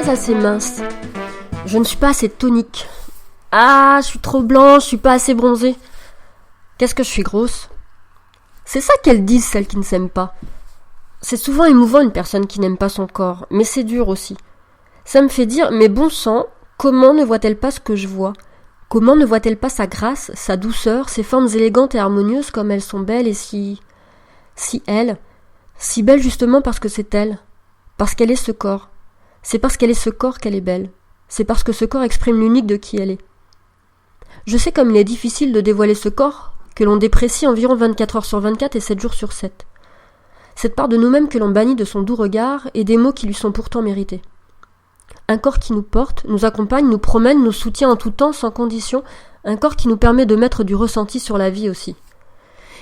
assez mince. Je ne suis pas assez tonique. Ah, je suis trop blanche, je suis pas assez bronzée. Qu'est-ce que je suis grosse? C'est ça qu'elles disent, celles qui ne s'aiment pas. C'est souvent émouvant une personne qui n'aime pas son corps, mais c'est dur aussi. Ça me fait dire, mais bon sang, comment ne voit-elle pas ce que je vois? Comment ne voit-elle pas sa grâce, sa douceur, ses formes élégantes et harmonieuses comme elles sont belles et si elles, si belles justement parce que c'est elle, parce qu'elle est ce corps. C'est parce qu'elle est ce corps qu'elle est belle. C'est parce que ce corps exprime l'unique de qui elle est. Je sais comme il est difficile de dévoiler ce corps, que l'on déprécie environ 24 heures sur 24 et 7 jours sur 7. Cette part de nous-mêmes que l'on bannit de son doux regard et des mots qui lui sont pourtant mérités. Un corps qui nous porte, nous accompagne, nous promène, nous soutient en tout temps, sans condition, un corps qui nous permet de mettre du ressenti sur la vie aussi.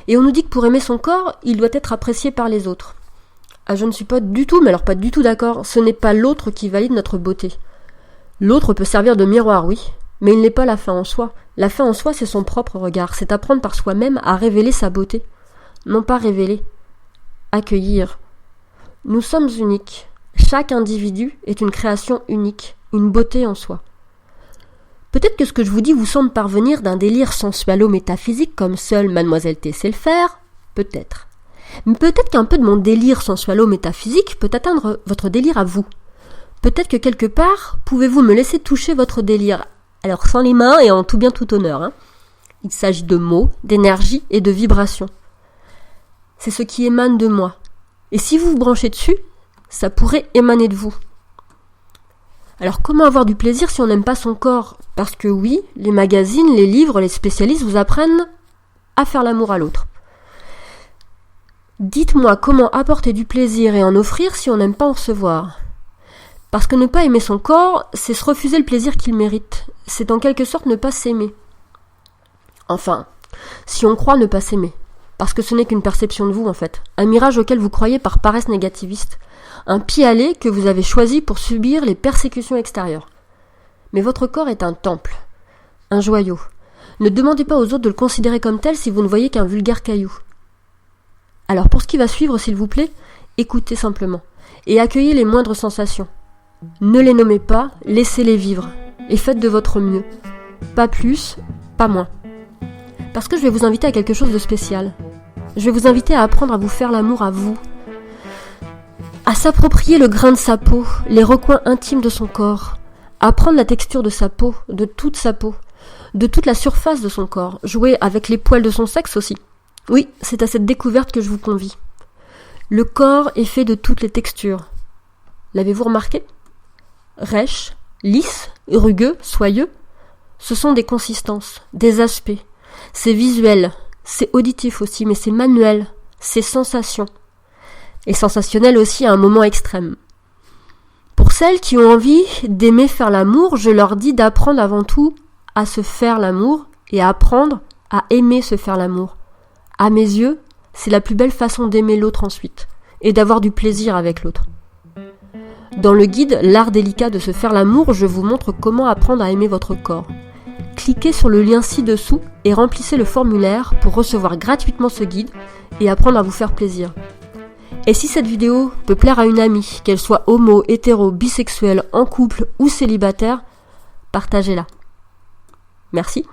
Et on nous dit que pour aimer son corps, il doit être apprécié par les autres. Ah, je ne suis pas du tout, mais alors pas du tout d'accord, ce n'est pas l'autre qui valide notre beauté. L'autre peut servir de miroir, oui, mais il n'est pas la fin en soi. La fin en soi, c'est son propre regard, c'est apprendre par soi-même à révéler sa beauté. Non pas révéler, accueillir. Nous sommes uniques. Chaque individu est une création unique, une beauté en soi. Peut-être que ce que je vous dis vous semble parvenir d'un délire sensualo-métaphysique comme seule Mademoiselle T sait le faire, peut-être. Mais peut-être qu'un peu de mon délire sensualo-métaphysique peut atteindre votre délire à vous. Peut-être que quelque part, pouvez-vous me laisser toucher votre délire. Alors sans les mains et en tout bien tout honneur. Hein. Il s'agit de mots, d'énergie et de vibrations. C'est ce qui émane de moi. Et si vous vous branchez dessus, ça pourrait émaner de vous. Alors comment avoir du plaisir si on n'aime pas son corps? Parce que oui, les magazines, les livres, les spécialistes vous apprennent à faire l'amour à l'autre. Dites-moi comment apporter du plaisir et en offrir si on n'aime pas en recevoir. Parce que ne pas aimer son corps, c'est se refuser le plaisir qu'il mérite. C'est en quelque sorte ne pas s'aimer. Enfin, si on croit ne pas s'aimer. Parce que ce n'est qu'une perception de vous en fait. Un mirage auquel vous croyez par paresse négativiste. Un pis-aller que vous avez choisi pour subir les persécutions extérieures. Mais votre corps est un temple. Un joyau. Ne demandez pas aux autres de le considérer comme tel si vous ne voyez qu'un vulgaire caillou. Alors pour ce qui va suivre, s'il vous plaît, écoutez simplement. Et accueillez les moindres sensations. Ne les nommez pas, laissez-les vivre. Et faites de votre mieux. Pas plus, pas moins. Parce que je vais vous inviter à quelque chose de spécial. Je vais vous inviter à apprendre à vous faire l'amour à vous. À s'approprier le grain de sa peau, les recoins intimes de son corps. À prendre la texture de sa peau, de toute sa peau. De toute la surface de son corps. Jouer avec les poils de son sexe aussi. Oui, c'est à cette découverte que je vous convie. Le corps est fait de toutes les textures. L'avez-vous remarqué? Rêche, lisse, rugueux, soyeux. Ce sont des consistances, des aspects. C'est visuel, c'est auditif aussi, mais c'est manuel, c'est sensation. Et sensationnel aussi à un moment extrême. Pour celles qui ont envie d'aimer faire l'amour, je leur dis d'apprendre avant tout à se faire l'amour et à apprendre à aimer se faire l'amour. À mes yeux, c'est la plus belle façon d'aimer l'autre ensuite, et d'avoir du plaisir avec l'autre. Dans le guide « L'art délicat de se faire l'amour », je vous montre comment apprendre à aimer votre corps. Cliquez sur le lien ci-dessous et remplissez le formulaire pour recevoir gratuitement ce guide et apprendre à vous faire plaisir. Et si cette vidéo peut plaire à une amie, qu'elle soit homo, hétéro, bisexuelle, en couple ou célibataire, partagez-la. Merci.